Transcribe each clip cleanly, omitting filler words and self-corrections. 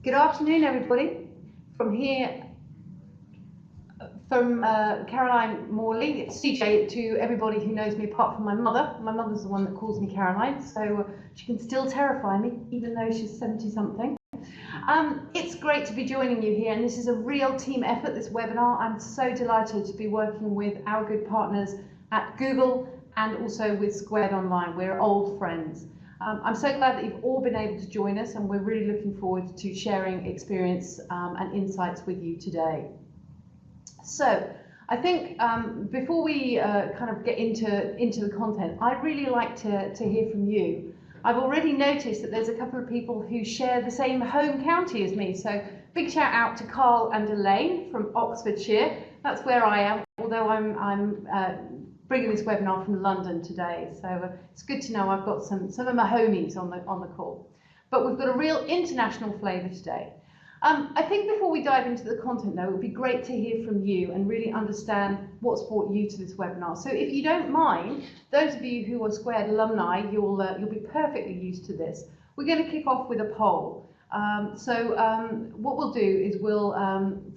Good afternoon, everybody. From here, from Caroline Morley, it's CJ to everybody who knows me apart from my mother. My mother's the one that calls me Caroline, so she can still terrify me, even though she's 70-something. It's great to be joining you here, and this is a real team effort, this webinar. I'm so delighted to be working with our good partners at Google and also with Squared Online. We're old friends. I'm so glad that you've all been able to join us, and we're really looking forward to sharing experience and insights with you today. So I think before we kind of get into the content, I'd really like to hear from you. I've already noticed that there's a couple of people who share the same home county as me, so big shout out to Carl and Elaine from Oxfordshire. That's where I am, although I'm bringing this webinar from London today, so it's good to know I've got some of my homies on the call. But we've got a real international flavour today. I think before we dive into the content though, it would be great to hear from you and really understand what's brought you to this webinar. So if you don't mind, those of you who are Squared alumni, you'll be perfectly used to this. We're going to kick off with a poll. What we'll do is we'll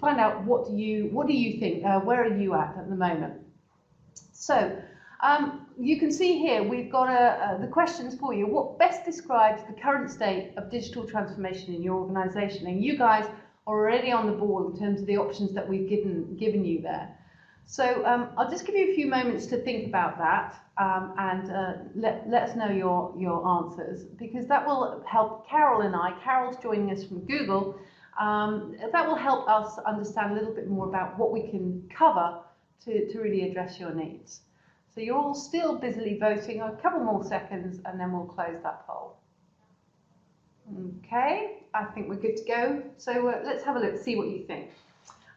find out what do you think, where are you at the moment? So you can see here we've got the questions for you. What best describes the current state of digital transformation in your organisation? And you guys are already on the ball in terms of the options that we've given you there. So I'll just give you a few moments to think about that and let us know your answers, because that will help Carole and I. Carole's joining us from Google. That will help us understand a little bit more about what we can cover to really address your needs. So you're all still busily voting. A couple more seconds and then we'll close that poll. Okay, I think we're good to go. So let's have a look, see what you think.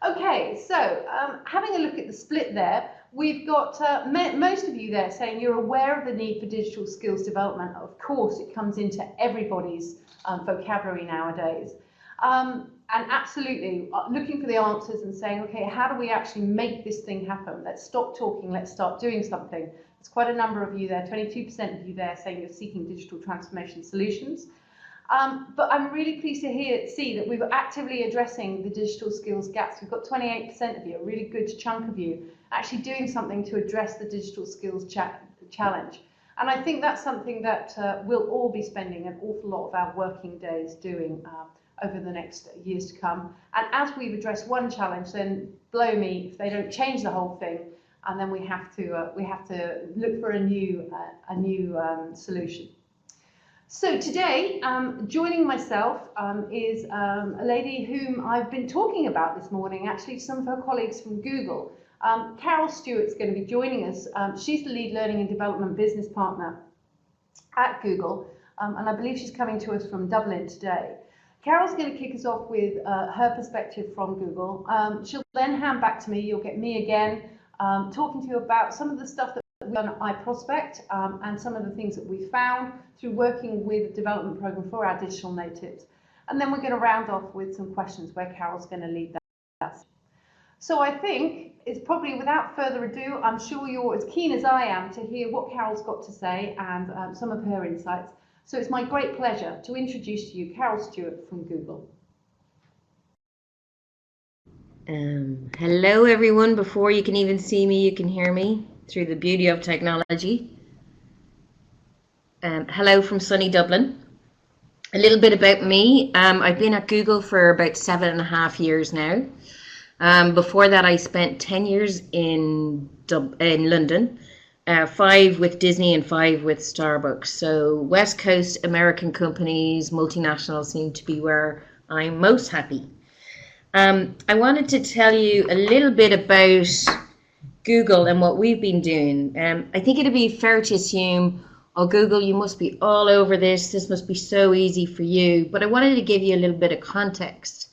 Okay, so having a look at the split there, we've got most of you there saying you're aware of the need for digital skills development. Of course, it comes into everybody's vocabulary nowadays. And absolutely looking for the answers and saying, okay, how do we actually make this thing happen? Let's stop talking, let's start doing something. There's quite a number of you there, 22% of you there saying you're seeking digital transformation solutions. But I'm really pleased to see that we were actively addressing the digital skills gaps. We've got 28% of you, a really good chunk of you, actually doing something to address the digital skills challenge. And I think that's something that we'll all be spending an awful lot of our working days doing over the next years to come. And as we've addressed one challenge, then blow me if they don't change the whole thing, and then we have to look for a new solution. So today, joining myself is a lady whom I've been talking about this morning, actually some of her colleagues from Google. Carole Stewart is going to be joining us. She's the lead learning and development business partner at Google, and I believe she's coming to us from Dublin today. Carole's going to kick us off with her perspective from Google. She'll then hand back to me. You'll get me again talking to you about some of the stuff that we've done at iProspect and some of the things that we found through working with the development program for our digital natives. And then we're going to round off with some questions where Carole's going to lead that. So I think it's probably without further ado, I'm sure you're as keen as I am to hear what Carole's got to say and some of her insights. So it's my great pleasure to introduce to you Carole Stewart from Google. Hello everyone. Before you can even see me, you can hear me through the beauty of technology. Hello from sunny Dublin. A little bit about me. I've been at Google for about 7.5 years now. Before that I spent 10 years in London. 5 with Disney and 5 with Starbucks. So West Coast American companies, multinationals seem to be where I'm most happy. I wanted to tell you a little bit about Google and what we've been doing. I think it'd be fair to assume, oh Google, you must be all over this. This must be so easy for you. But I wanted to give you a little bit of context.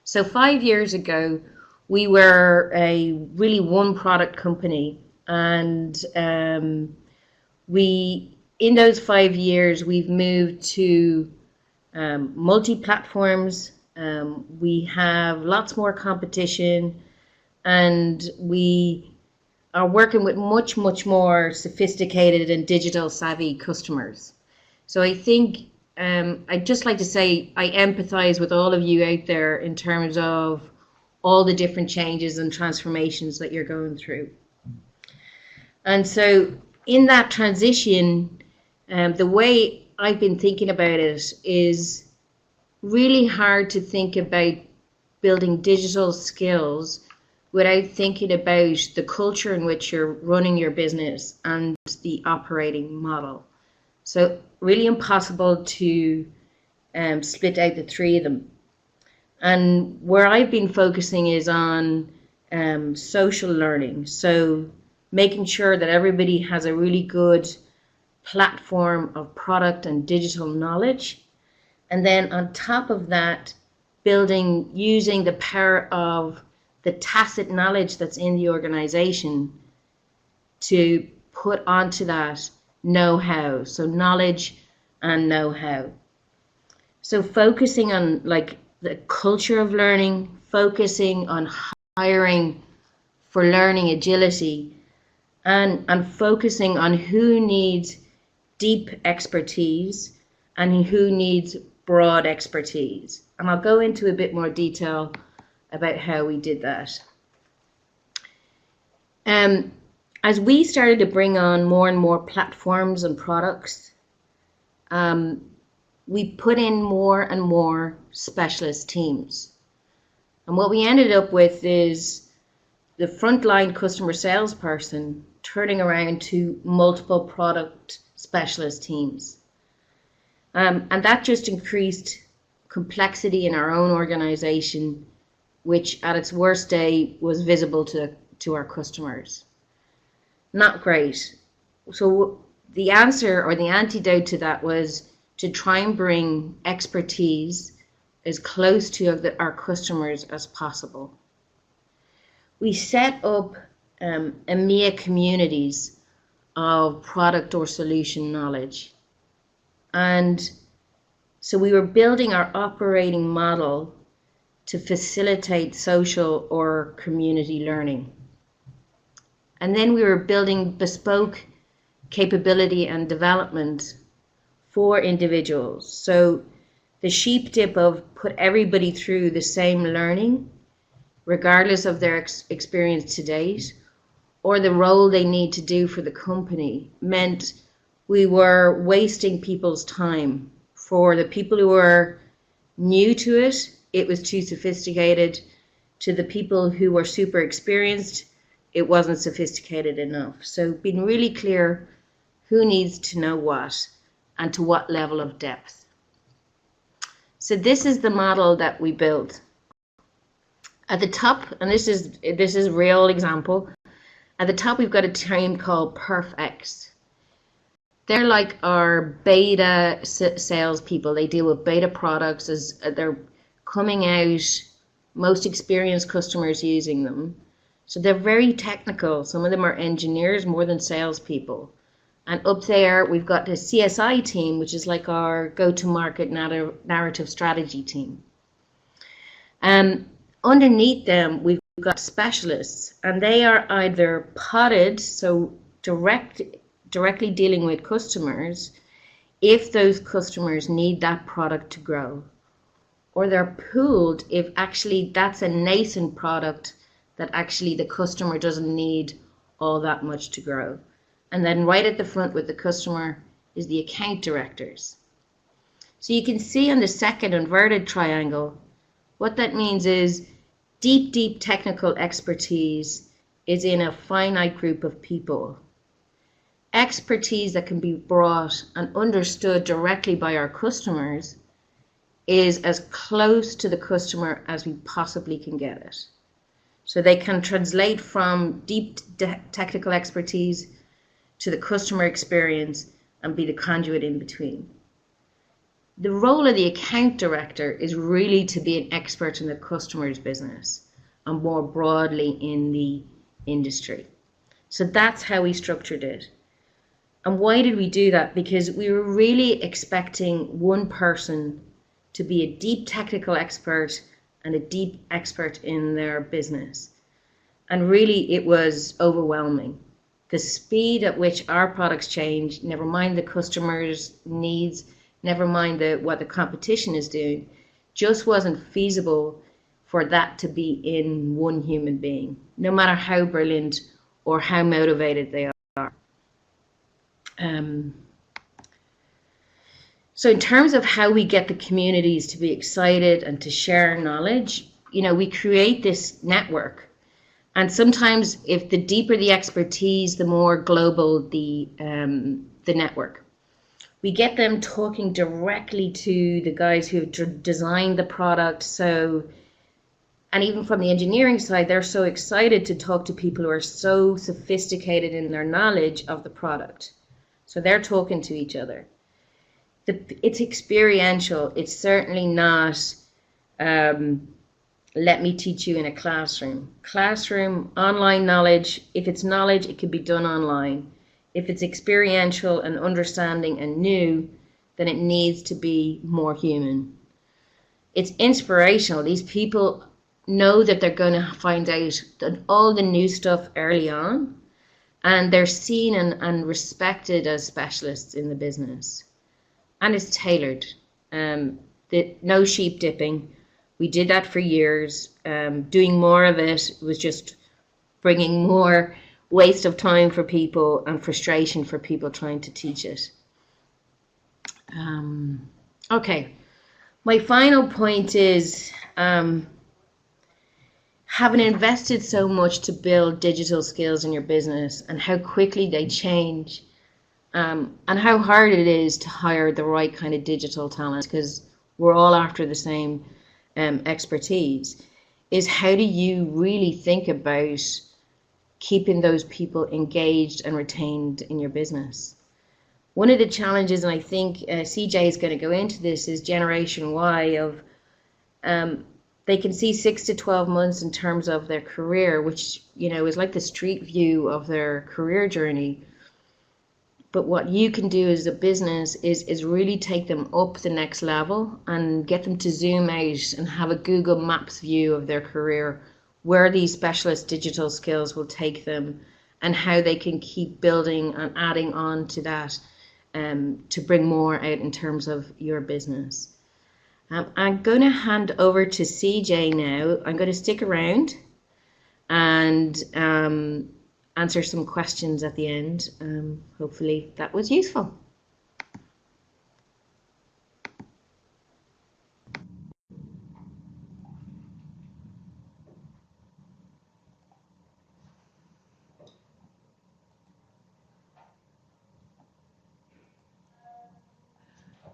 So 5 years ago, we were a really one product company. And in those 5 years, we've moved to multi-platforms. We have lots more competition, and we are working with much more sophisticated and digital savvy customers. So I think I'd just like to say I empathize with all of you out there in terms of all the different changes and transformations that you're going through. And so in that transition, the way I've been thinking about it is really hard to think about building digital skills without thinking about the culture in which you're running your business and the operating model. So really impossible to split out the three of them. And where I've been focusing is on social learning. So making sure that everybody has a really good platform of product and digital knowledge. And then on top of that, using the power of the tacit knowledge that's in the organization to put onto that know-how. So knowledge and know-how. So focusing on like the culture of learning, focusing on hiring for learning agility, and focusing on who needs deep expertise and who needs broad expertise. And I'll go into a bit more detail about how we did that. As we started to bring on more and more platforms and products, we put in more and more specialist teams. And what we ended up with is the frontline customer salesperson turning around to multiple product specialist teams. And that just increased complexity in our own organization, which at its worst day was visible to our customers. Not great. So the answer or the antidote to that was to try and bring expertise as close to our customers as possible. We set up EMEA communities of product or solution knowledge. And so we were building our operating model to facilitate social or community learning. And then we were building bespoke capability and development for individuals. So the sheep dip of put everybody through the same learning, regardless of their experience to date, or the role they need to do for the company, meant we were wasting people's time. For the people who were new to it, it was too sophisticated. To the people who were super experienced, it wasn't sophisticated enough. So being really clear who needs to know what and to what level of depth. So this is the model that we built. At the top, and this is a real example, at the top we've got a team called PerfX. They're like our beta salespeople. They deal with beta products as they're coming out, most experienced customers using them. So they're very technical. Some of them are engineers more than salespeople. And up there, we've got the CSI team, which is like our go-to-market narrative strategy team. Underneath them, we've got specialists, and they are either podded, so directly dealing with customers, if those customers need that product to grow, or they're pooled if actually that's a nascent product that actually the customer doesn't need all that much to grow. And then right at the front with the customer is the account directors. So you can see on the second inverted triangle, what that means is deep technical expertise is in a finite group of people. Expertise that can be brought and understood directly by our customers is as close to the customer as we possibly can get it. So they can translate from deep technical expertise to the customer experience and be the conduit in between. The role of the account director is really to be an expert in the customer's business and more broadly in the industry. So that's how we structured it. And why did we do that? Because we were really expecting one person to be a deep technical expert and a deep expert in their business. And really it was overwhelming. The speed at which our products change, never mind the customer's needs, never mind what the competition is doing, just wasn't feasible for that to be in one human being, no matter how brilliant or how motivated they are. So in terms of how we get the communities to be excited and to share knowledge, we create this network. And sometimes if the deeper the expertise, the more global the network. We get them talking directly to the guys who have designed the product. And even from the engineering side, they're so excited to talk to people who are so sophisticated in their knowledge of the product. So they're talking to each other. It's experiential. It's certainly not, let me teach you in a classroom. Classroom, online knowledge, if it's knowledge, it can be done online. If it's experiential and understanding and new, then it needs to be more human. It's inspirational. These people know that they're going to find out all the new stuff early on, and they're seen and respected as specialists in the business. And it's tailored. No sheep dipping. We did that for years. Doing more of it was just bringing more waste of time for people and frustration for people trying to teach it. Okay. My final point is, having invested so much to build digital skills in your business and how quickly they change, and how hard it is to hire the right kind of digital talent, because we're all after the same expertise, is how do you really think about keeping those people engaged and retained in your business? One of the challenges, and I think CJ is going to go into this, is Generation Y of they can see 6 to 12 months in terms of their career, which is like the street view of their career journey. But what you can do as a business is really take them up the next level and get them to zoom out and have a Google Maps view of their career, where these specialist digital skills will take them and how they can keep building and adding on to that to bring more out in terms of your business. I'm going to hand over to CJ now. I'm going to stick around and answer some questions at the end. Hopefully that was useful.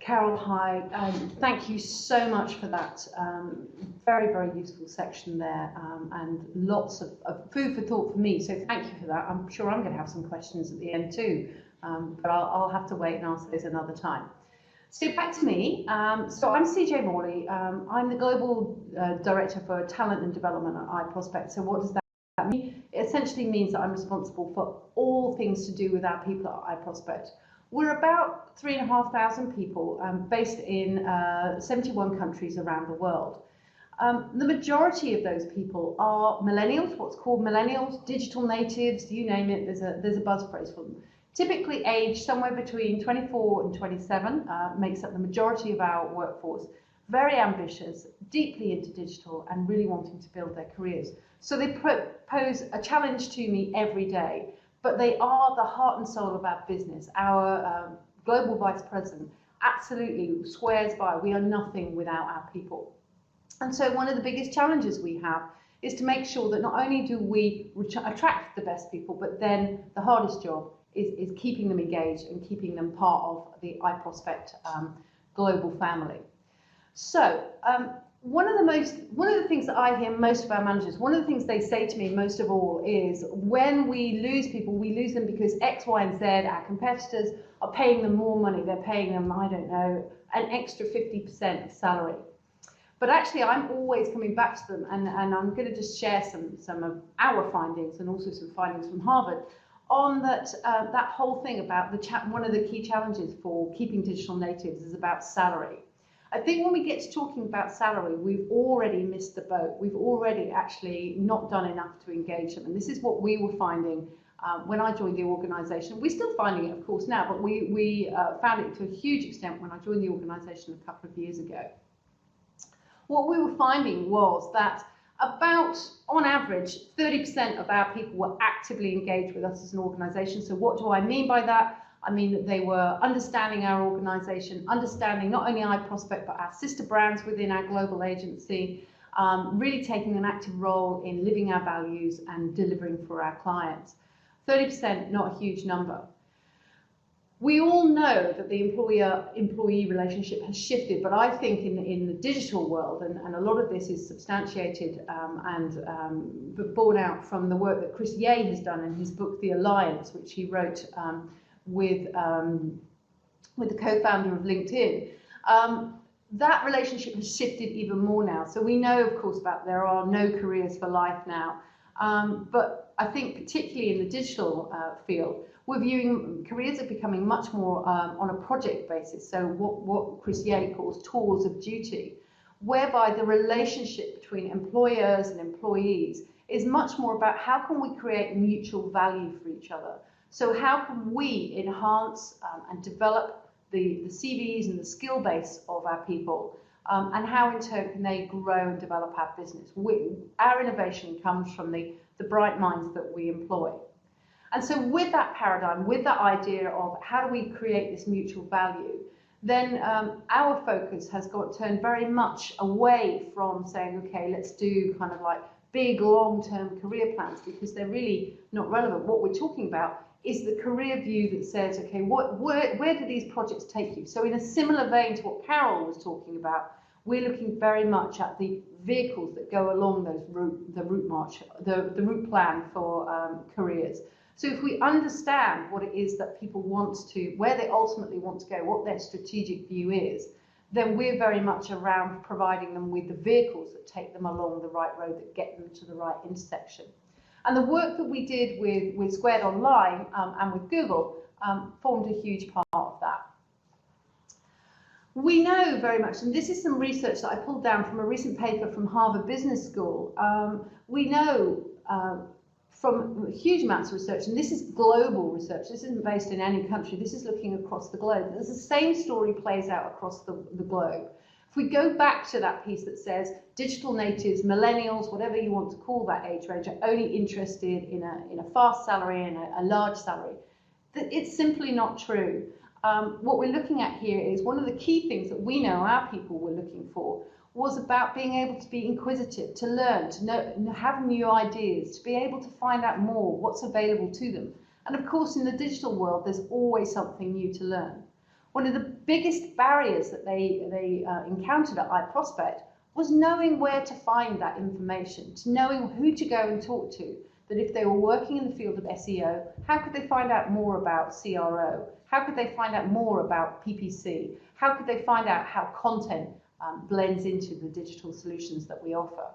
Carole, hi. Thank you so much for that very, very useful section there, and lots of food for thought for me. So thank you for that. I'm sure I'm going to have some questions at the end too, but I'll have to wait and answer those another time. So back to me. So I'm CJ Morley. I'm the Global Director for Talent and Development at iProspect. So what does that mean? It essentially means that I'm responsible for all things to do with our people at iProspect. We're about 3,500 people based in 71 countries around the world. The majority of those people are millennials, what's called millennials, digital natives, you name it, there's a buzz phrase for them. Typically aged somewhere between 24 and 27, makes up the majority of our workforce. Very ambitious, deeply into digital, and really wanting to build their careers. So they pose a challenge to me every day. But they are the heart and soul of our business. Our global vice president absolutely swears by, we are nothing without our people. And so one of the biggest challenges we have is to make sure that not only do we attract the best people, but then the hardest job is keeping them engaged and keeping them part of the iProspect global family. So one of the things that I hear most of our managers, one of the things they say to me most of all is, when we lose people, we lose them because X, Y, and Z, our competitors are paying them more money. They're paying them, I don't know, an extra 50% of salary. But actually, I'm always coming back to them, and I'm going to just share some of our findings and also some findings from Harvard on that whole thing about one of the key challenges for keeping digital natives is about salary. I think when we get to talking about salary, we've already missed the boat. We've already actually not done enough to engage them. And this is what we were finding when I joined the organisation. We're still finding it, of course, now, but we found it to a huge extent when I joined the organisation a couple of years ago. What we were finding was that about, on average, 30% of our people were actively engaged with us as an organisation. So what do I mean by that? I mean that they were understanding our organisation, understanding not only iProspect, but our sister brands within our global agency, really taking an active role in living our values and delivering for our clients. 30%, not a huge number. We all know that the employer-employee relationship has shifted, but I think in the digital world, and a lot of this is substantiated and borne out from the work that Chris Ye has done in his book, The Alliance, which he wrote with the co-founder of LinkedIn. That relationship has shifted even more now. So we know, of course, that there are no careers for life now. But I think particularly in the digital field, we're viewing careers are becoming much more on a project basis. So what Chris Ye calls tours of duty, whereby the relationship between employers and employees is much more about how can we create mutual value for each other. So how can we enhance and develop the CVs and the skill base of our people, and how in turn can they grow and develop our business. Our innovation comes from the bright minds that we employ. And so with that paradigm, with that idea of how do we create this mutual value, then our focus has turned very much away from saying, okay, let's do kind of like big long-term career plans, because they're really not relevant. What we're talking about is the career view that says, okay, where do these projects take you? So in a similar vein to what Carole was talking about, we're looking very much at the vehicles that go along the route plan for careers. So if we understand what it is that people want to, where they ultimately want to go, what their strategic view is, then we're very much around providing them with the vehicles that take them along the right road, that get them to the right intersection. And the work that we did with Squared Online and with Google formed a huge part of that. We know very much, and this is some research that I pulled down from a recent paper from Harvard Business School, we know from huge amounts of research, and this is global research, this isn't based in any country, this is looking across the globe. There's the same story plays out across the globe. If we go back to that piece that says digital natives, millennials, whatever you want to call that age range, are only interested in a fast salary and a large salary, it's simply not true. What we're looking at here is one of the key things that we know our people were looking for was about being able to be inquisitive, to learn, to know, have new ideas, to be able to find out more, what's available to them. And of course, in the digital world, there's always something new to learn. One of the biggest barriers that they encountered at iProspect was knowing where to find that information, to knowing who to go and talk to. That if they were working in the field of SEO, how could they find out more about CRO? How could they find out more about PPC? How could they find out how content blends into the digital solutions that we offer?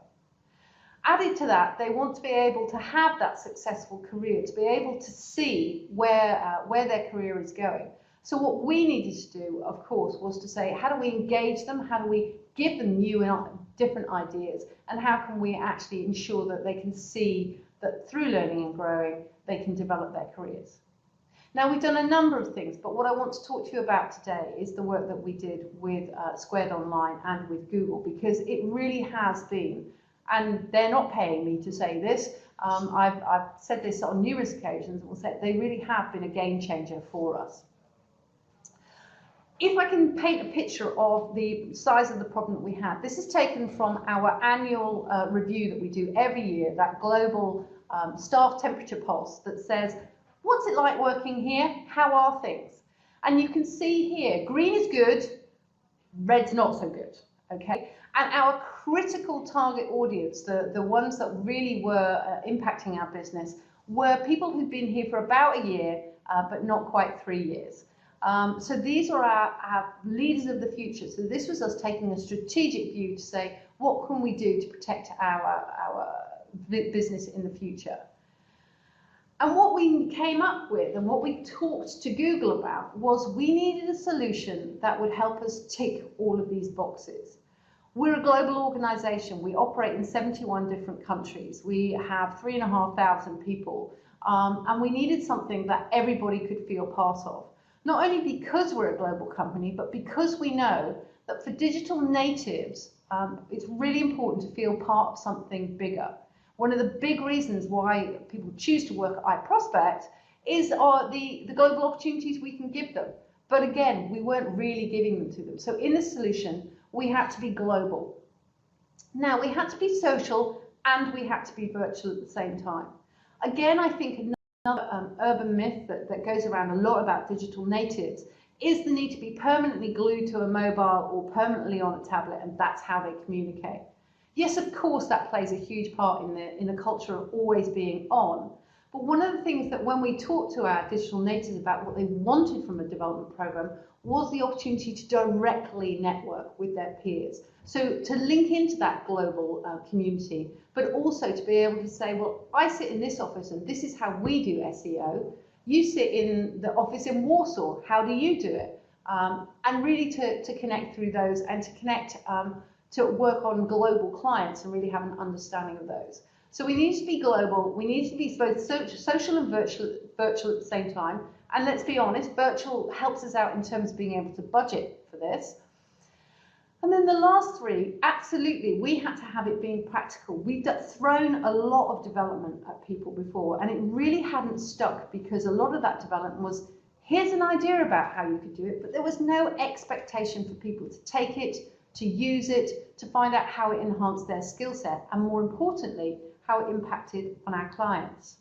Added to that, they want to be able to have that successful career, to be able to see where their career is going. So what we needed to do, of course, was to say, how do we engage them? How do we give them new and different ideas? And how can we actually ensure that they can see that through learning and growing, they can develop their careers? Now, we've done a number of things, but what I want to talk to you about today is the work that we did with Squared Online and with Google, because it really has been, and they're not paying me to say this, I've said this on numerous occasions, and will say they really have been a game changer for us. If I can paint a picture of the size of the problem that we had, this is taken from our annual review that we do every year, that global staff temperature pulse that says, what's it like working here? How are things? And you can see here, green is good, red's not so good, okay? And our critical target audience, the ones that really were impacting our business, were people who'd been here for about a year, but not quite 3 years. So these are our leaders of the future. So this was us taking a strategic view to say, what can we do to protect our business in the future? And what we came up with and what we talked to Google about was we needed a solution that would help us tick all of these boxes. We're a global organization. We operate in 71 different countries. We have 3,500 people. And we needed something that everybody could feel part of. Not only because we're a global company, but because we know that for digital natives, it's really important to feel part of something bigger. One of the big reasons why people choose to work at iProspect is the global opportunities we can give them. But again, we weren't really giving them to them. So in the solution, we had to be global. Now, we had to be social and we had to be virtual at the same time. Again, I think another urban myth that goes around a lot about digital natives is the need to be permanently glued to a mobile or permanently on a tablet, and that's how they communicate. Yes, of course, that plays a huge part in the culture of always being on. But one of the things that when we talked to our digital natives about what they wanted from a development program was the opportunity to directly network with their peers. So to link into that global community, but also to be able to say, well, I sit in this office and this is how we do SEO. You sit in the office in Warsaw, how do you do it? And really to connect through those and to connect to work on global clients and really have an understanding of those. So we need to be global, we need to be both social and virtual at the same time. And let's be honest, virtual helps us out in terms of being able to budget for this. And then the last three, absolutely, we had to have it being practical. We'd thrown a lot of development at people before, and it really hadn't stuck because a lot of that development was, here's an idea about how you could do it, but there was no expectation for people to take it, to use it, to find out how it enhanced their skill set, and more importantly, how it impacted on our clients.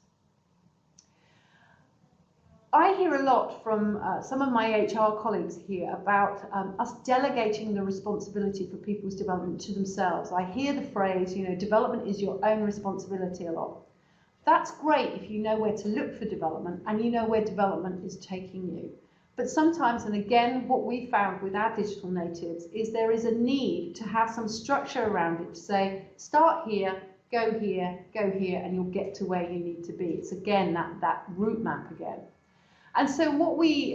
I hear a lot from some of my HR colleagues here about us delegating the responsibility for people's development to themselves. I hear the phrase, development is your own responsibility a lot. That's great if you know where to look for development and you know where development is taking you. But sometimes, and again, what we found with our digital natives is there is a need to have some structure around it to say, start here, go here, and you'll get to where you need to be. It's again that route map again. And so what we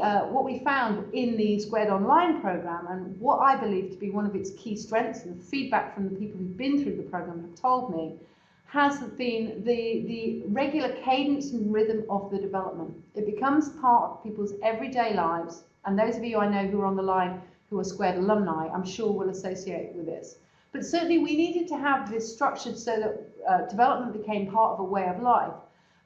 found in the Squared Online program, and what I believe to be one of its key strengths, and the feedback from the people who've been through the program have told me, has been the regular cadence and rhythm of the development. It becomes part of people's everyday lives, and those of you I know who are on the line who are Squared alumni, I'm sure will associate with this. But certainly we needed to have this structured so that development became part of a way of life.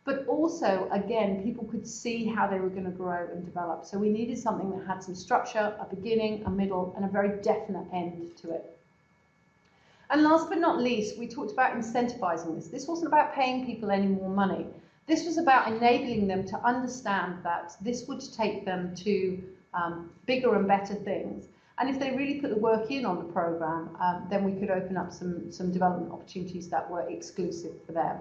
But also, again, people could see how they were going to grow and develop. So we needed something that had some structure, a beginning, a middle, and a very definite end to it. And last but not least, we talked about incentivizing this. This wasn't about paying people any more money. This was about enabling them to understand that this would take them to bigger and better things. And if they really put the work in on the program, then we could open up some development opportunities that were exclusive for them.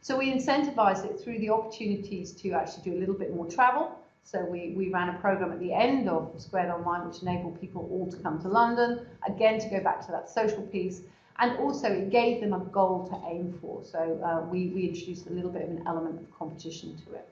So we incentivized it through the opportunities to actually do a little bit more travel. So we ran a program at the end of Squared Online, which enabled people all to come to London, again, to go back to that social piece. And also it gave them a goal to aim for. So we introduced a little bit of an element of competition to it.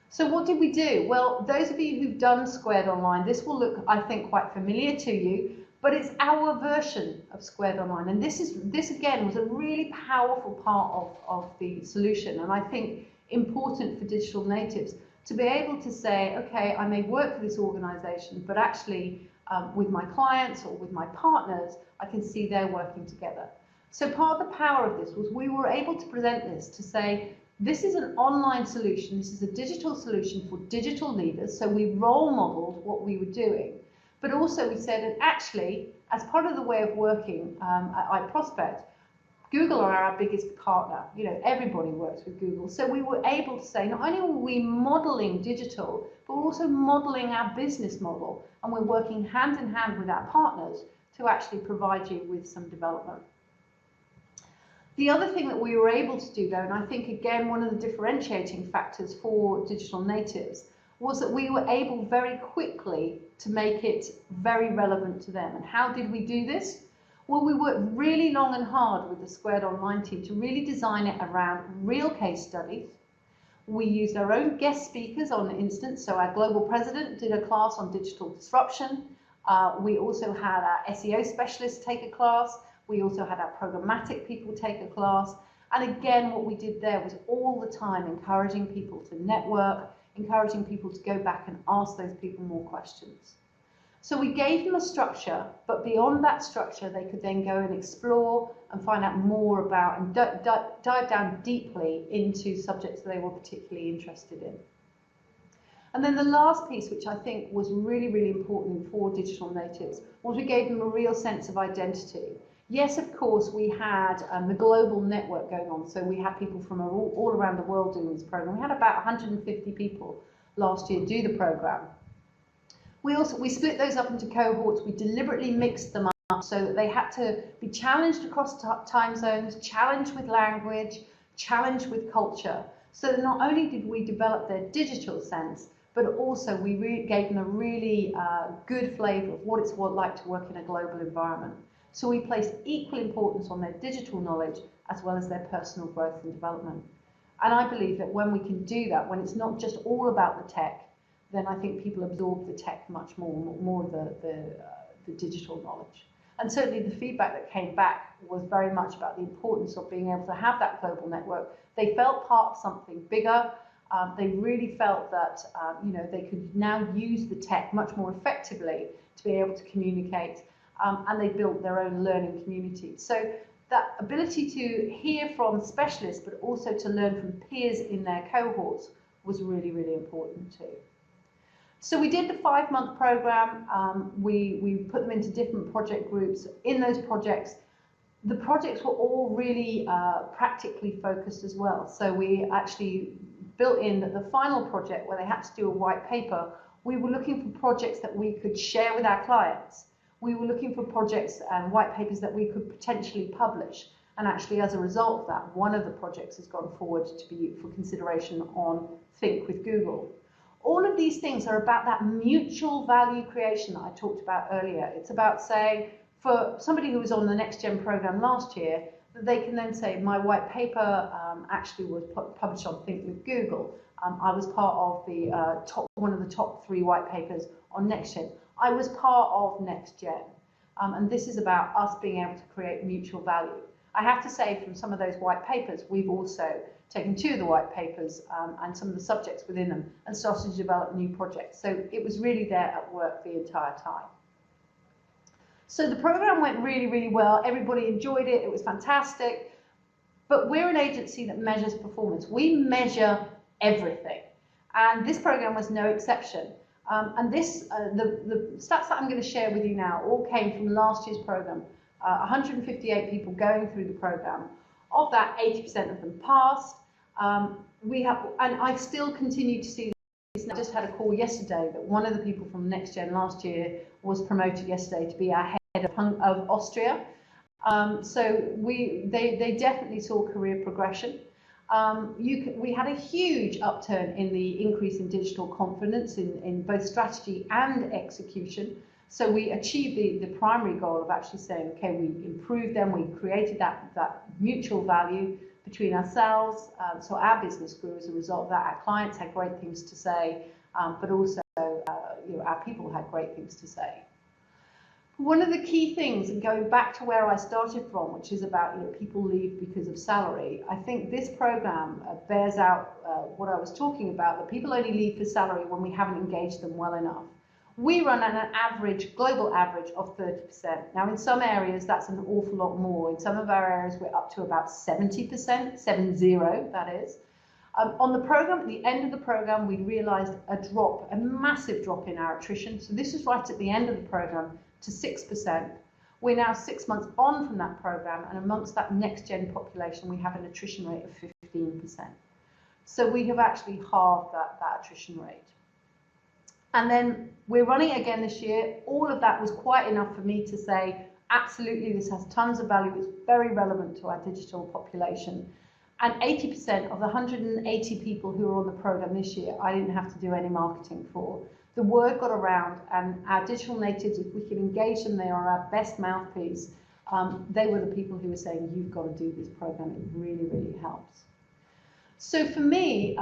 So what did we do? Well, those of you who've done Squared Online, this will look, I think, quite familiar to you, but it's our version of Squared Online. And this again was a really powerful part of the solution. And I think important for digital natives to be able to say, okay, I may work for this organization, but actually with my clients or with my partners, I can see they're working together. So part of the power of this was we were able to present this to say, this is an online solution, this is a digital solution for digital leaders. So we role modeled what we were doing. But also we said, and actually, as part of the way of working at iProspect, Google are our biggest partner. Everybody works with Google. So we were able to say, not only were we modeling digital, but we're also modeling our business model. And we're working hand in hand with our partners to actually provide you with some development. The other thing that we were able to do, though, and I think, again, one of the differentiating factors for digital natives, was that we were able very quickly to make it very relevant to them. And how did we do this? Well, we worked really long and hard with the Squared Online team to really design it around real case studies. We used our own guest speakers on the instance. So our global president did a class on digital disruption. We also had our SEO specialists take a class. We also had our programmatic people take a class. And again, what we did there was all the time encouraging people to network, encouraging people to go back and ask those people more questions. So we gave them a structure, but beyond that structure, they could then go and explore and find out more about and dive down deeply into subjects that they were particularly interested in. And then the last piece, which I think was really, really important for digital natives, was we gave them a real sense of identity. Yes, of course, we had the global network going on, so we had people from all around the world doing this program. We had about 150 people last year do the program. We split those up into cohorts. We deliberately mixed them up so that they had to be challenged across time zones, challenged with language, challenged with culture. So that not only did we develop their digital sense, but also we gave them a really good flavour of what it's like to work in a global environment. So we placed equal importance on their digital knowledge as well as their personal growth and development. And I believe that when we can do that, when it's not just all about the tech, then I think people absorb the tech much more of the digital knowledge. And certainly the feedback that came back was very much about the importance of being able to have that global network. They felt part of something bigger. They really felt that they could now use the tech much more effectively to be able to communicate, and they built their own learning community. So that ability to hear from specialists, but also to learn from peers in their cohorts was really, really important too. So we did the 5-month program. We put them into different project groups. In those projects, the projects were all really practically focused as well. So we actually built in that the final project where they had to do a white paper, we were looking for projects that we could share with our clients. We were looking for projects and white papers that we could potentially publish. And actually, as a result of that, one of the projects has gone forward to be for consideration on Think with Google. All of these things are about that mutual value creation that I talked about earlier. It's about saying, for somebody who was on the Next Gen program last year, that they can then say, my white paper actually was published on Think with Google. I was part of the one of the top 3 white papers on Next Gen. I was part of Next Gen. And this is about us being able to create mutual value. I have to say, from some of those white papers, we've also taken 2 of the white papers and some of the subjects within them and started to develop new projects. So it was really there at work the entire time. So the program went really, really well. Everybody enjoyed it. It was fantastic. But we're an agency that measures performance. We measure everything. And this program was no exception. And the stats that I'm going to share with you now all came from last year's program. 158 people going through the program. Of that, 80% of them passed. And I still continue to see this. I just had a call yesterday that one of the people from Next Gen last year was promoted yesterday to be our head of Austria. So they definitely saw career progression. We had a huge upturn in the increase in digital confidence in both strategy and execution. So we achieved the primary goal of actually saying, okay, we improved them, we created that mutual value between ourselves. So our business grew as a result of that. Our clients had great things to say, but also our people had great things to say. One of the key things, and going back to where I started from, which is about people leave because of salary, I think this program bears out what I was talking about, that people only leave for salary when we haven't engaged them well enough. We run at an average, global average of 30%. Now, in some areas, that's an awful lot more. In some of our areas, we're up to about 70%, 70, that is. On the program, at the end of the program, we realized a massive drop in our attrition. So this is right at the end of the program to 6%. We're now 6 months on from that program, and amongst that Next Gen population, we have an attrition rate of 15%. So we have actually halved that attrition rate. And then we're running it again this year. All of that was quite enough for me to say, absolutely, this has tons of value. It's very relevant to our digital population. And 80% of the 180 people who are on the program this year, I didn't have to do any marketing for. The word got around, and our digital natives, if we can engage them, they are our best mouthpiece. They were the people who were saying, you've got to do this program. It really, really helps. So for me,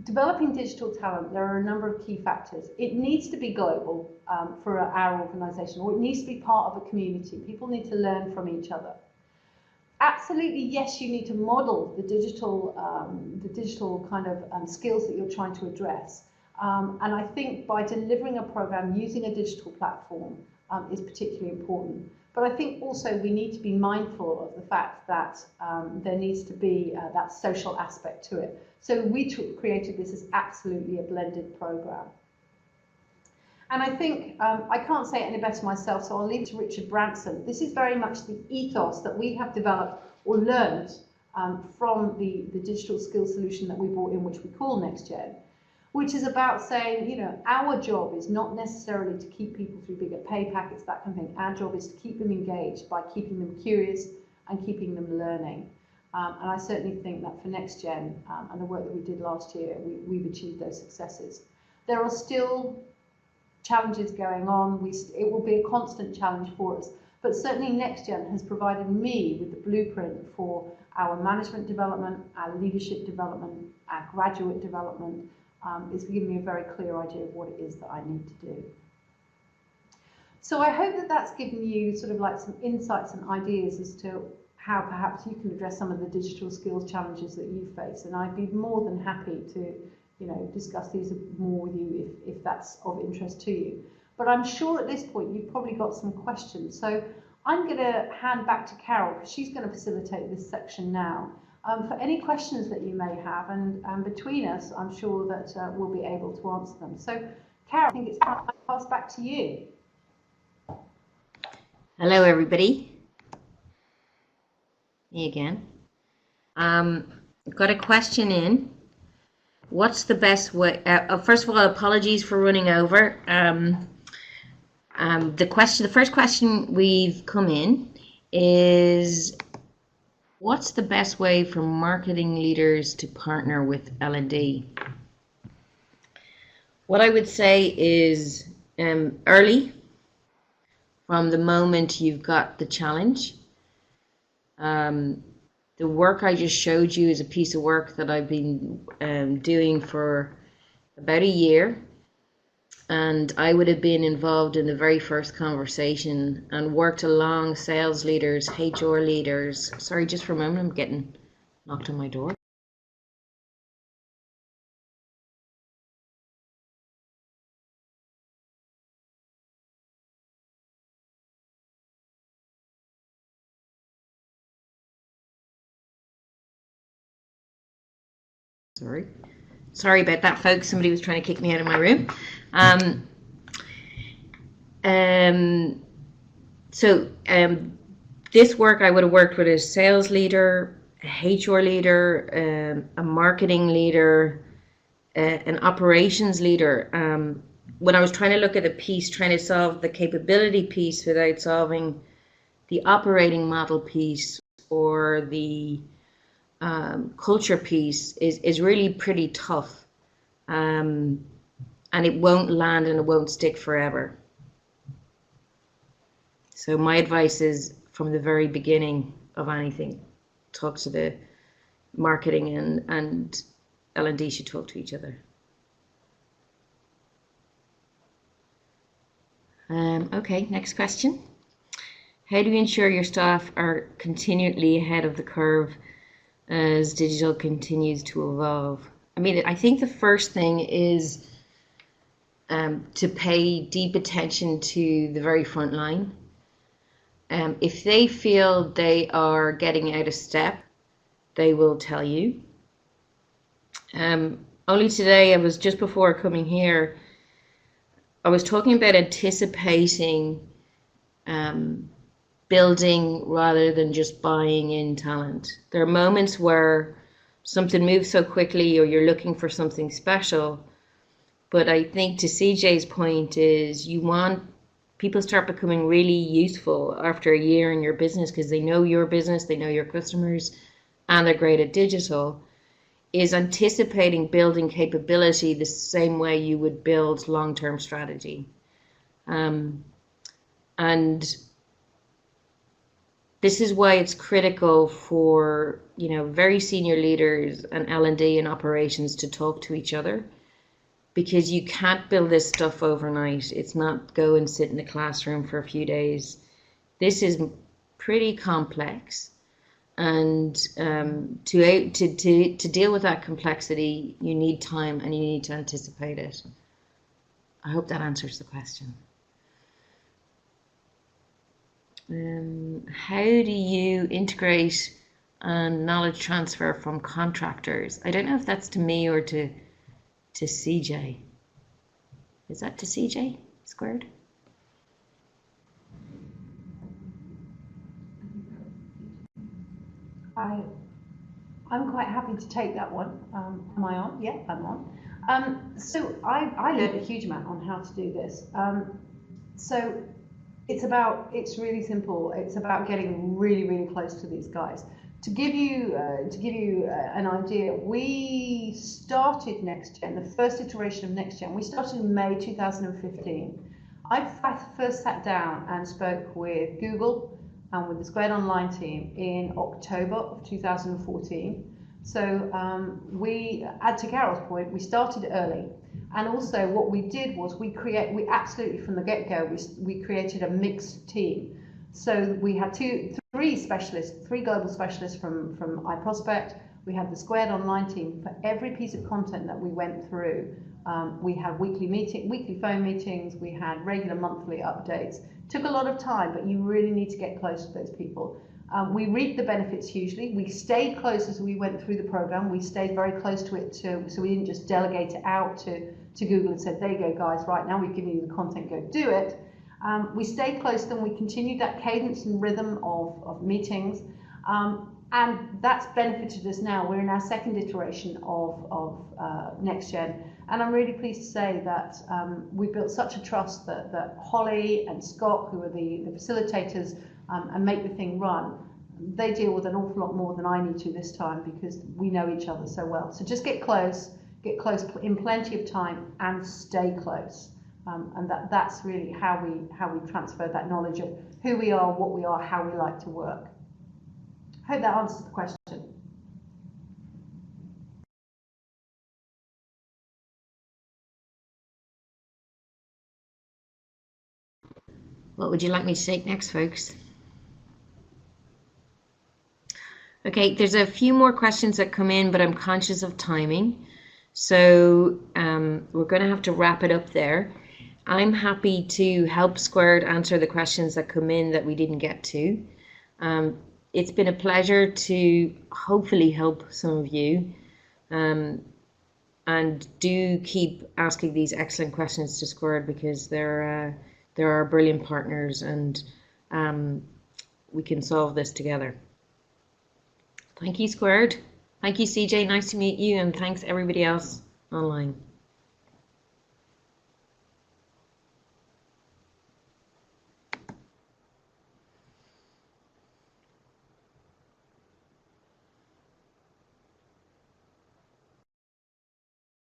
developing digital talent, there are a number of key factors. It needs to be global for our organisation, or it needs to be part of a community. People need to learn from each other. Absolutely, yes, you need to model the digital kind of skills that you're trying to address. And I think by delivering a program using a digital platform is particularly important. But I think also we need to be mindful of the fact that there needs to be that social aspect to it. So we created this as absolutely a blended program. And I think, I can't say it any better myself, so I'll leave it to Richard Branson. This is very much the ethos that we have developed or learned from the digital skills solution that we brought in, which we call NextGen, which is about saying, you know, our job is not necessarily to keep people through bigger pay packets, that kind of thing. Our job is to keep them engaged by keeping them curious and keeping them learning. And I certainly think that for NextGen and the work that we did last year, we've achieved those successes. There are still challenges going on. It will be a constant challenge for us. But certainly NextGen has provided me with the blueprint for our management development, our leadership development, our graduate development. It's given me a very clear idea of what it is that I need to do. So I hope that that's given you sort of like some insights and ideas as to how perhaps you can address some of the digital skills challenges that you face. And I'd be more than happy to, you know, discuss these more with you if that's of interest to you. But I'm sure at this point you've probably got some questions. So I'm going to hand back to Carole because she's going to facilitate this section now. For any questions that you may have, and between us, I'm sure that we'll be able to answer them. So Carole, I think it's time I pass back to you. Hello, everybody. Me again. I've got a question in. What's the best way? First of all, apologies for running over. The first question we've come in is, what's the best way for marketing leaders to partner with L&D? What I would say is early, from the moment you've got the challenge. The work I just showed you is a piece of work that I've been doing for about a year. And I would have been involved in the very first conversation and worked along sales leaders, HR leaders. Sorry, just for a moment, I'm getting knocked on my door. Sorry about that, folks. Somebody was trying to kick me out of my room. This work I would have worked with a sales leader, a HR leader, a marketing leader, an operations leader. When I was trying to look at a piece, trying to solve the capability piece without solving the operating model piece or the culture piece is really pretty tough, and it won't land and it won't stick forever. So my advice is, from the very beginning of anything, talk to the marketing and L&D should talk to each other. Okay, next question. How do you ensure your staff are continually ahead of the curve as digital continues to evolve? I mean, I think the first thing is to pay deep attention to the very front line. If they feel they are getting out of step, they will tell you. Only today, I was just before coming here, I was talking about anticipating building rather than just buying in talent. There are moments where something moves so quickly or you're looking for something special. But I think to CJ's point is you want people start becoming really useful after a year in your business because they know your business, they know your customers, and they're great at digital, is anticipating building capability the same way you would build long-term strategy. And this is why it's critical for, you know, very senior leaders and L&D and operations to talk to each other, because you can't build this stuff overnight. It's not go and sit in the classroom for a few days. This is pretty complex. And to deal with that complexity, you need time and you need to anticipate it. I hope that answers the question. How do you integrate knowledge transfer from contractors? I don't know if that's to me or to CJ. Is that to CJ squared? I'm quite happy to take that one. Am I on? Yeah, I'm on. So I learned a huge amount on how to do this. So it's really simple. It's about getting really, really close to these guys. To give you an idea, we started NextGen, the first iteration of NextGen. We started in May 2015. I first sat down and spoke with Google and with the Squared Online team in October of 2014. So to Carole's point, we started early. And also what we did was we absolutely from the get-go, we created a mixed team. So we had three global specialists from iProspect. We had the Squared Online team. For every piece of content that we went through, we had weekly phone meetings, we had regular monthly updates. Took a lot of time, but you really need to get close to those people. We reaped the benefits hugely. We stayed close as we went through the program. We stayed very close to it too, so we didn't just delegate it out to Google and said, there you go guys, right now we've given you the content, go do it. We stayed close to them. We continued that cadence and rhythm of meetings, and that's benefited us now. We're in our second iteration of NextGen, and I'm really pleased to say that we built such a trust that Holly and Scott, who are the facilitators and make the thing run, they deal with an awful lot more than I need to this time because we know each other so well. So just get close in plenty of time and stay close. And that's really how we transfer that knowledge of who we are, what we are, how we like to work. Hope that answers the question. What would you like me to take next, folks? Okay, there's a few more questions that come in, but I'm conscious of timing. So we're going to have to wrap it up there. I'm happy to help Squared answer the questions that come in that we didn't get to. It's been a pleasure to hopefully help some of you. And do keep asking these excellent questions to Squared because they're our brilliant partners, and we can solve this together. Thank you, Squared. Thank you, CJ. Nice to meet you, and thanks everybody else online.